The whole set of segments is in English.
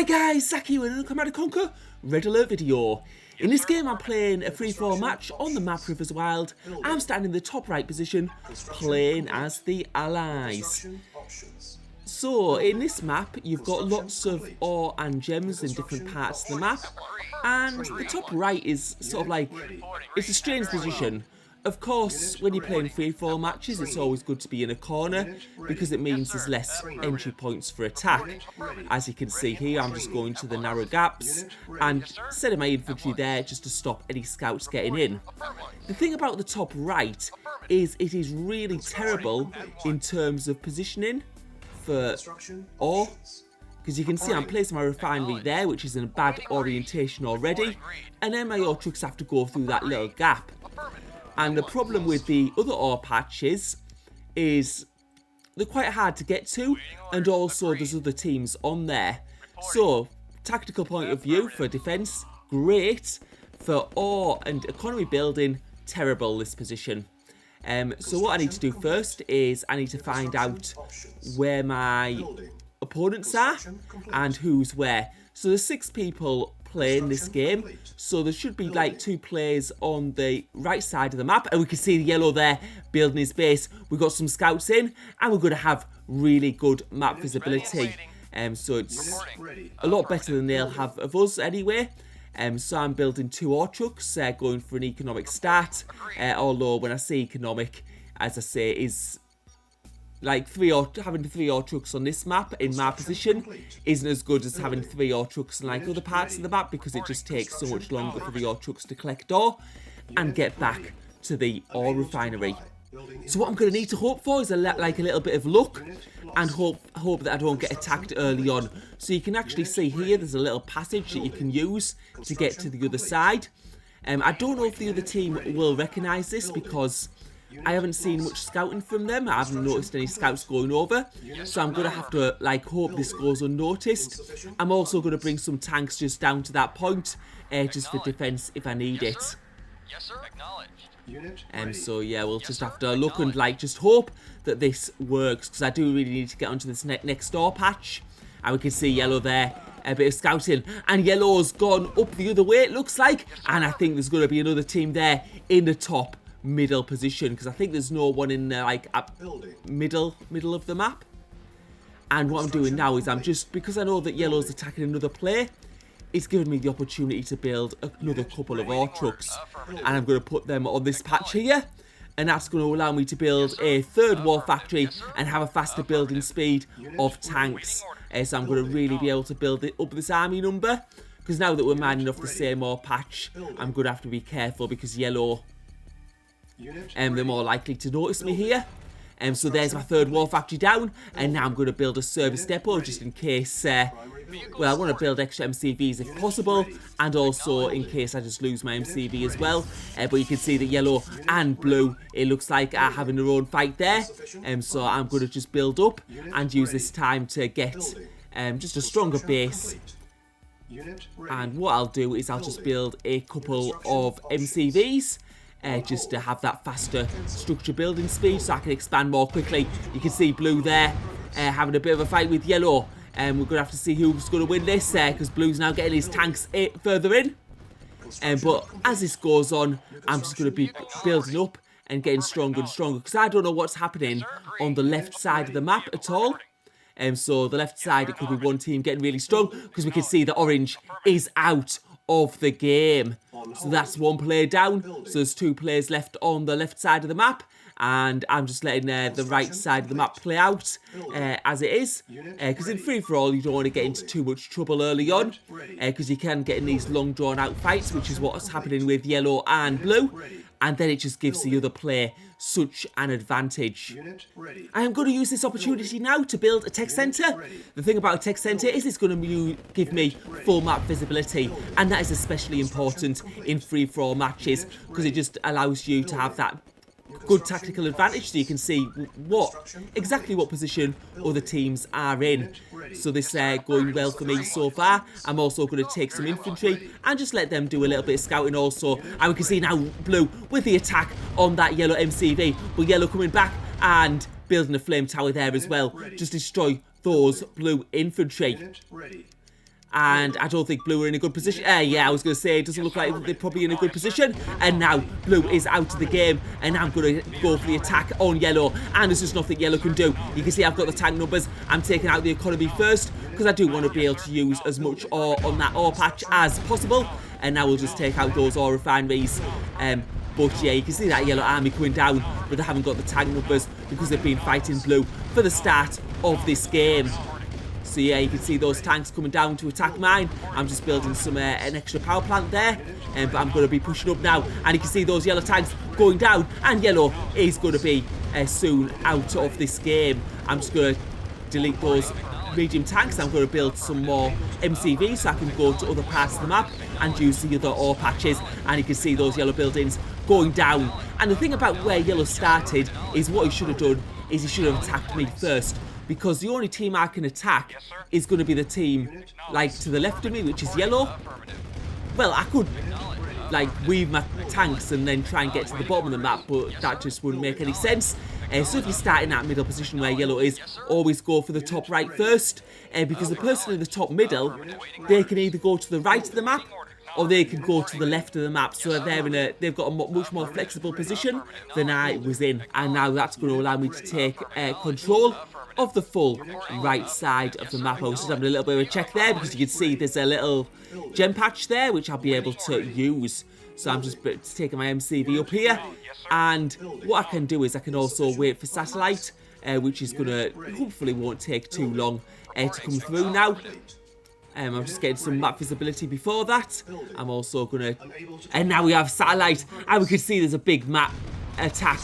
Hi guys, Zach here with another Command & Conquer Red Alert video. In this game I'm playing a free-for-all match on the map Rivers Wild. I'm standing in the top right position, playing as the Allies. So in this map you've got lots of ore and gems in different parts of the map. And the top right is sort of like, it's a strange position. Of course, when you're playing free-for-all matches, it's always good to be in a corner because it means there's less entry points for attack. As you can see here, I'm just going to the narrow gaps and setting my infantry there just to stop any scouts getting in. The thing about the top right is it is really terrible in terms of positioning for ore. Because you can see I'm placing my refinery there, which is in a bad orientation already, and then my ore trucks have to go through that little gap. And the problem with the other ore patches is they're quite hard to get to, and also there's other teams on there. So, tactical point of view for defence, great. For ore and economy building, terrible this position. So what I need to do first is I need to find out where my opponents are and who's where. So there's 6 people playing this game, so there should be like 2 players on the right side of the map, and we can see the yellow there building his base. We've got some scouts in, and we're going to have really good map visibility. So it's a lot better than they'll have of us anyway. So I'm building 2 ore trucks, going for an economic start, although when I say economic, as I say, is like having 3 ore trucks on this map in my position isn't as good as having 3 ore trucks in like other parts of the map, because it just takes so much longer for the ore trucks to collect ore and get back to the ore refinery. So what I'm going to need to hope for is like a little bit of luck, and hope that I don't get attacked early on. So you can actually see here there's a little passage that you can use to get to the other side. I don't know if the other team will recognise this because I haven't seen much scouting from them. I haven't noticed any scouts going over, so I'm going to have to like hope this goes unnoticed. I'm also going to bring some tanks just down to that point, just for defence if I need it. Yes, sir. Acknowledged. So yeah, we'll just have to look and like just hope that this works, because I do really need to get onto this next door patch. And we can see yellow there, a bit of scouting, and yellow's gone up the other way it looks like, and I think there's going to be another team there in the top middle position, because I think there's no one in like middle of the map. And what I'm doing now is I'm just, because I know that yellow's attacking another player, it's given me the opportunity to build another couple of ore trucks, and I'm going to put them on this patch here, and that's going to allow me to build a 3rd war factory and have a faster building speed of tanks. So I'm going to really be able to build it up this army number, because now that we're mining off the same ore patch, I'm going to have to be careful, because yellow, they're more likely to notice me here. So there's my 3rd war factory down, and now I'm going to build a service depot just in case, well, I want to build extra MCVs if possible, and also in case I just lose my MCV as well. But you can see that yellow and blue, it looks like, are having their own fight there. So I'm going to just build up and use this time to get just a stronger base. And what I'll do is I'll just build a couple of MCVs. Just to have that faster structure building speed, so I can expand more quickly. You can see blue there having a bit of a fight with yellow. We're going to have to see who's going to win this, because blue's now getting his tanks further in. But as this goes on, I'm just going to be building up and getting stronger and stronger, because I don't know what's happening on the left side of the map at all. So the left side, it could be one team getting really strong, because we can see that orange is out of the game. So that's 1 player down, so there's 2 players left on the left side of the map, and I'm just letting the right side of the map play out as it is, because in free-for-all you don't want to get into too much trouble early on, because you can get in these long drawn out fights, which is what's happening with yellow and blue, and then it just gives the other player such an advantage. I am going to use this opportunity now to build a tech centre. The thing about a tech centre is it's going to give me full map visibility, and that is especially important in free-for-all matches, because it just allows you to have that good tactical advantage, so you can see exactly what position other teams are in. So this going well for me so far. I'm also going to take some infantry and just let them do a little bit of scouting also. And we can see now blue with the attack on that yellow MCV, but yellow coming back and building a flame tower there as well. Just destroy those blue infantry. And I don't think blue are in a good position. Yeah, I was going to say, it doesn't look like they're probably in a good position. And now blue is out of the game. And I'm going to go for the attack on yellow. And there's just nothing yellow can do. You can see I've got the tank numbers. I'm taking out the economy first, because I do want to be able to use as much ore on that ore patch as possible. And now we'll just take out those ore refineries. But yeah, you can see that yellow army coming down, but they haven't got the tank numbers because they've been fighting blue for the start of this game. So yeah, you can see those tanks coming down to attack mine. I'm just building some an extra power plant there, but I'm going to be pushing up now. And you can see those yellow tanks going down, and yellow is going to be soon out of this game. I'm just going to delete those medium tanks. I'm going to build some more MCV so I can go to other parts of the map and use the other ore patches. And you can see those yellow buildings going down. And the thing about where yellow started is what he should have done is he should have attacked me first, because the only team I can attack is going to be the team like to the left of me, which is yellow. Well, I could like weave my tanks and then try and get to the bottom of the map, but that just wouldn't make any sense. So if you start in that middle position where yellow is, always go for the top right first, because the person in the top middle, they can either go to the right of the map or they can go to the left of the map, so they've got a much more flexible position than I was in. And now that's going to allow me to take control of the full right side of the map. I was just having a little bit of a check there because you can see there's a little gem patch there which I'll be able to use. So I'm just taking my MCV up here, and what I can do is I can also wait for satellite, which is going to hopefully won't take too long to come through now. I'm just getting some map visibility before that. I'm also going to... And now we have satellite, and we can see there's a big map attack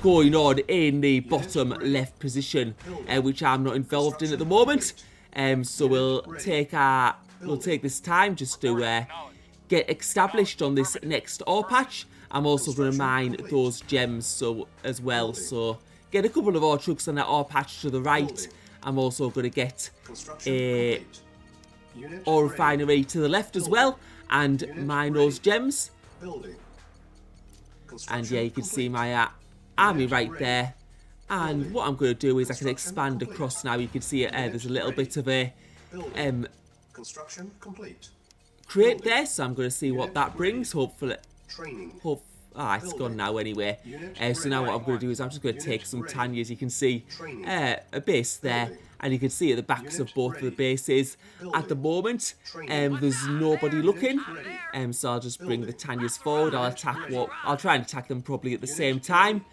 going on in the bottom left position, which I'm not involved in at the moment. So we'll take this time just to get established on this next ore patch. I'm also going to mine those gems as well. So get a couple of ore trucks on that ore patch to the right. I'm also going to get a ore refinery to the left as well and mine those gems. And yeah, you can see my army right there. And what I'm going to do is I can expand across now. You can see there's a little bit of a construction complete. Crate there, so I'm going to see what that brings. Hopefully, it's gone now anyway. So now what I'm going to do is I'm just going to take some Tanyas. You can see a base there, and you can see at the backs of both of the bases at the moment there's nobody looking. So I'll just bring the Tanyas forward. I'll try and attack them probably at the same time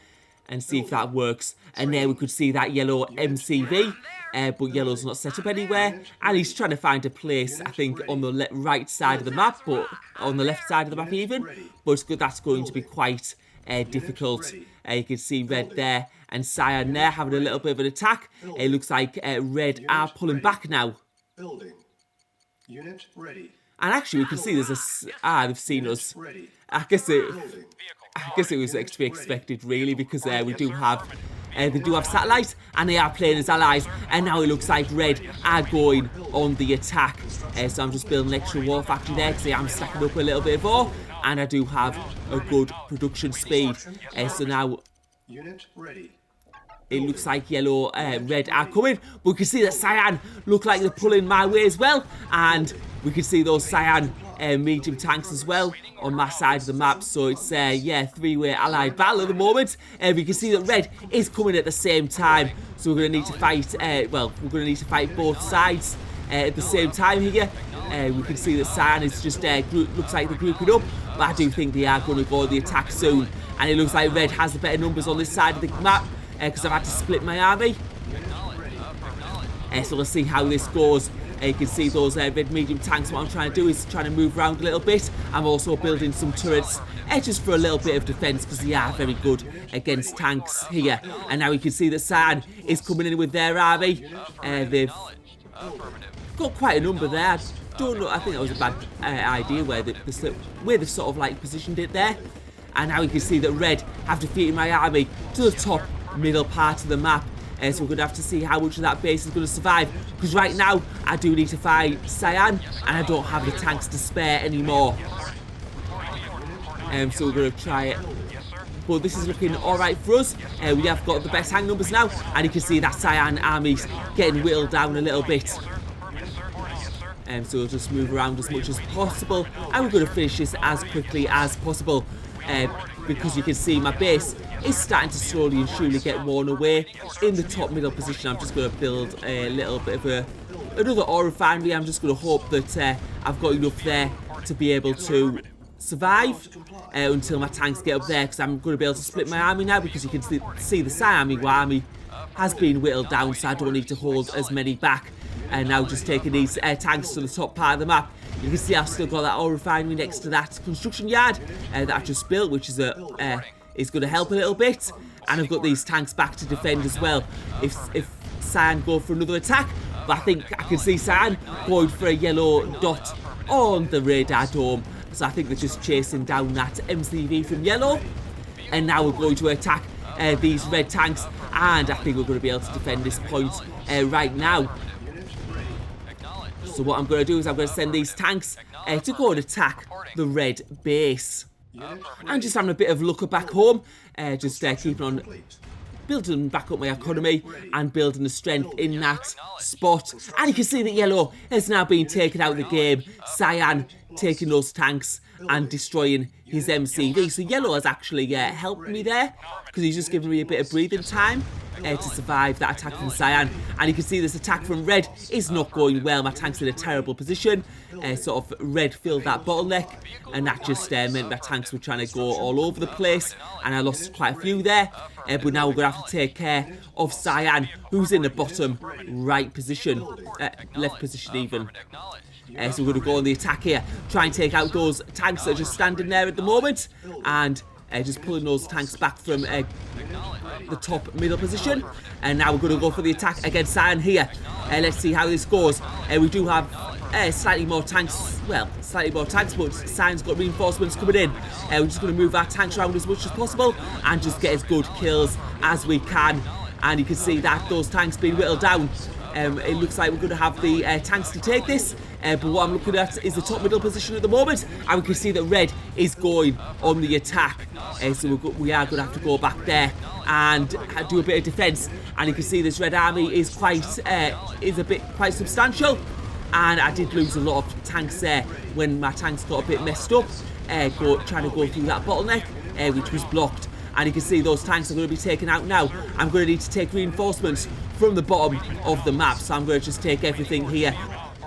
and see if that works. And there we could see that yellow MCV, but yellow's not set up anywhere, and he's trying to find a place, I think, on the right side of the map, but on the left side of the map even, but it's good. That's going to be quite difficult. You can see red there and cyan there having a little bit of an attack. It looks like red are pulling back now. Building. Unit ready. And actually we can see there's they've seen us. I guess it was to be expected really, because we do have they do have satellite and they are playing as allies, and now it looks like red are going on the attack. So I'm just building an extra war factory there because I'm stacking up a little bit of ore, and I do have a good production speed. So now unit ready. It looks like yellow, red are coming, but we can see that cyan look like they're pulling my way as well, and we can see those cyan medium tanks as well on my side of the map. So it's three-way allied battle at the moment. We can see that red is coming at the same time, so we're going to need to fight. We're going to need to fight both sides at the same time here. We can see that cyan is just looks like they're grouping up, but I do think they are going to go on the attack soon, and it looks like red has the better numbers on this side of the map, because I've had to split my army. So let's see how this goes. You can see those red medium tanks. What I'm trying to do is trying to move around a little bit. I'm also building some turrets just for a little bit of defence, because they are very good against tanks here. And now you can see that cyan is coming in with their army. They've got quite a number there. I don't know, I think that was a bad idea where they've sort of like positioned it there. And now you can see that red have defeated my army to the top middle part of the map. So we're going to have to see how much of that base is going to survive, because right now I do need to fight cyan and I don't have the tanks to spare anymore. So we're going to try it, but this is looking alright for us. We have got the best hang numbers now, and you can see that cyan army's getting whittled down a little bit. So we'll just move around as much as possible, and we're going to finish this as quickly as possible, because you can see my base is starting to slowly and surely get worn away in the top middle position. I'm just going to build a little bit of another ore refinery. I'm just going to hope that I've got enough there to be able to survive until my tanks get up there, because I'm going to be able to split my army now, because you can see the Cyan army has been whittled down, so I don't need to hold as many back. And now just taking these tanks to the top part of the map. You can see I've still got that ore refinery next to that construction yard that I just built, which is going to help a little bit. And I've got these tanks back to defend as well if Cyan go for another attack. But I think I can see Cyan going for a yellow dot on the radar dome. So I think they're just chasing down that MCV from yellow. And now we're going to attack these red tanks. And I think we're going to be able to defend this point right now. So what I'm going to do is I'm going to send these tanks to go and attack the red base. I'm just having a bit of luck back home, just keeping on building back up my economy and building the strength in that spot. And you can see that yellow has now been taken out of the game. Cyan taking those tanks and destroying his MCV. So yellow has actually helped me there, because he's just given me a bit of breathing time to survive that attack from Cyan. And you can see this attack from red is not going well. My tank's in a terrible position. Sort of red filled that bottleneck, and that just meant my tanks were trying to go all over the place, and I lost quite a few there. But now we're going to have to take care of Cyan, who's in the bottom right position, left position even. So we're going to go on the attack here, try and take out those tanks that are just standing there at the moment, and just pulling those tanks back from the top middle position. And now we're going to go for the attack against Cyan here. Let's see how this goes. We do have slightly more tanks, but Cyan's got reinforcements coming in. We're just going to move our tanks around as much as possible and just get as good kills as we can. And you can see that those tanks being whittled down. It looks like we're going to have the tanks to take this, but what I'm looking at is the top middle position at the moment, and we can see that red is going on the attack. So we are going to have to go back there and do a bit of defence. And you can see this red army is quite substantial, and I did lose a lot of tanks there when my tanks got a bit messed up, trying to go through that bottleneck, which was blocked. And you can see those tanks are going to be taken out now. I'm going to need to take reinforcements from the bottom of the map, so I'm going to just take everything here.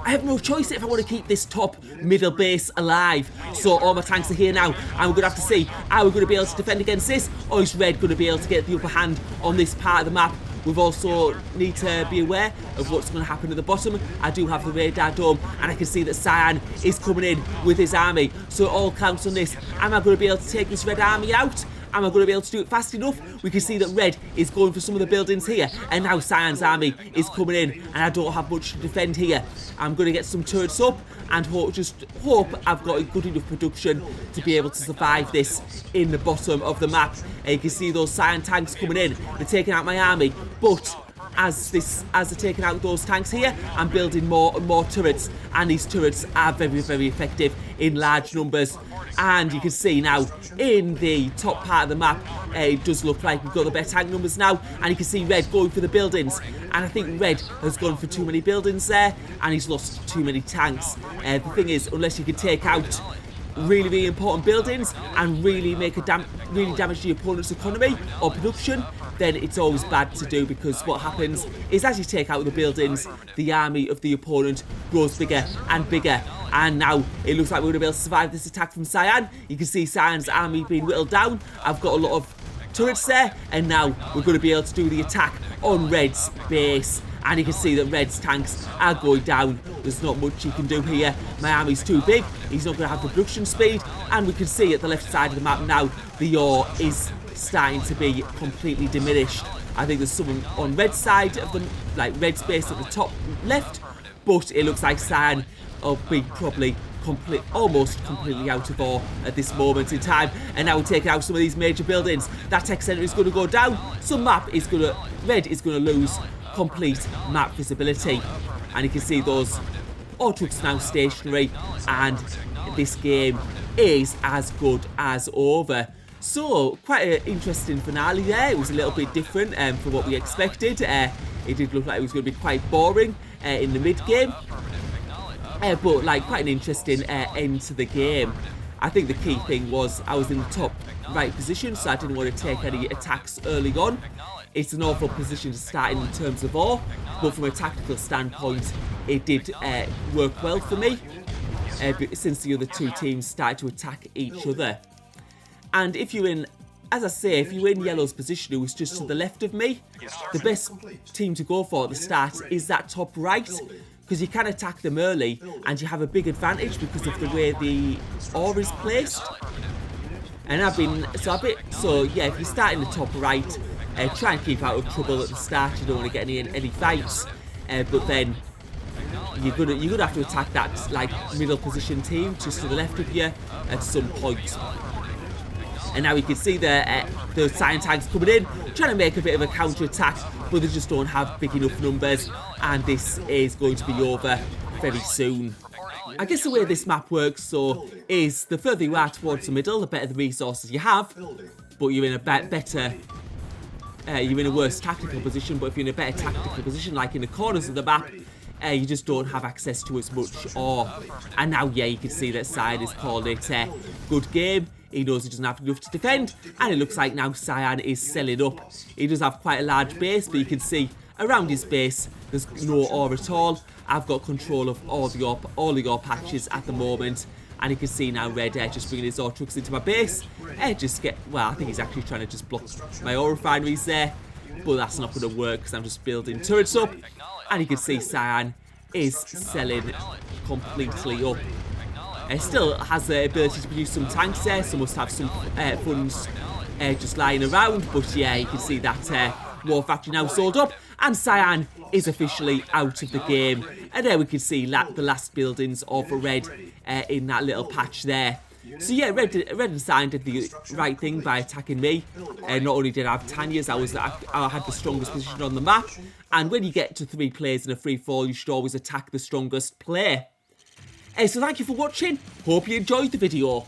I have no choice if I want to keep this top middle base alive. So all my tanks are here now, and we're going to have to see, are we going to be able to defend against this, or is red going to be able to get the upper hand on this part of the map? We've also need to be aware of what's going to happen at the bottom. I do have the radar dome, and I can see that Cyan is coming in with his army, so it all counts on this. Am I going to be able to take this red army out? Am I going to be able to do it fast enough? We can see that red is going for some of the buildings here, and now Cyan's army is coming in, and I don't have much to defend here. I'm going to get some turrets up and just hope I've got a good enough production to be able to survive this in the bottom of the map. And you can see those Cyan tanks coming in. They're taking out my army, but as they're taking out those tanks here, I'm building more and more turrets, and these turrets are very, very effective in large numbers. And you can see now in the top part of the map, it does look like we've got the better tank numbers now, and you can see red going for the buildings, and I think red has gone for too many buildings there, and he's lost too many tanks. The thing is, unless you can take out really, really important buildings and really make really damage the opponent's economy or production, then it's always bad to do, because what happens is as you take out the buildings, the army of the opponent grows bigger and bigger. And now it looks like we're going to be able to survive this attack from Cyan. You can see Cyan's army being whittled down. I've got a lot of turrets there, and now we're going to be able to do the attack on red's base. And you can see that red's tanks are going down. There's not much he can do here. My army's too big. He's not going to have the production speed. And we can see at the left side of the map now, the ore is starting to be completely diminished. I think there's someone on red's side of the, red's base at the top left. But it looks like Cyan will be probably almost completely out of ore at this moment in time. And now we're taking out some of these major buildings. That tech centre is going to go down. So red is going to lose complete map visibility. And you can see those ore trucks now stationary, and this game is as good as over. So quite an interesting finale there. It was a little bit different from what we expected. It did look like it was going to be quite boring in the mid game. But like quite an interesting end to the game. I think the key thing was I was in the top right position, so I didn't want to take any attacks early on. It's an awful position to start in terms of ore, but from a tactical standpoint, it did work well for me, since the other two teams started to attack each other. And if you're in, as I say, if you're in yellow's position, who was just to the left of me, the best team to go for at the start is that top right, because you can attack them early and you have a big advantage because of the way the ore is placed. And so yeah, if you start in the top right, try and keep out of trouble at the start. You don't want to get any fights, but then you're gonna have to attack that like middle position team just to the left of you at some point. And now you can see the cyan tags coming in, trying to make a bit of a counter attack, but they just don't have big enough numbers, and this is going to be over very soon. I guess the way this map works is the further you are towards the middle, the better the resources you have, but you're in a you're in a worse tactical position. But if you're in a better tactical position, like in the corners of the map, you just don't have access to as much ore. And now, yeah, you can see that Cyan has called it a good game. He knows he doesn't have enough to defend, and it looks like now Cyan is selling up. He does have quite a large base, but you can see around his base there's no ore at all. I've got control of all the ore patches at the moment, and you can see now Red just bringing his ore trucks into my base. I think he's actually trying to just block my ore refineries there, but that's not going to work because I'm just building turrets up. And you can see Cyan is selling completely up. Still has the ability to produce some tanks there, so must have some funds just lying around. But yeah, you can see that War Factory now sold up, and Cyan is officially out of the game. And there we can see the last buildings of Red in that little patch there. So yeah, Red and Cyan did the right thing by attacking me. Not only did I have Tanya's, I had the strongest position on the map. And when you get to 3 players in a free-fall, you should always attack the strongest player. So thank you for watching. Hope you enjoyed the video.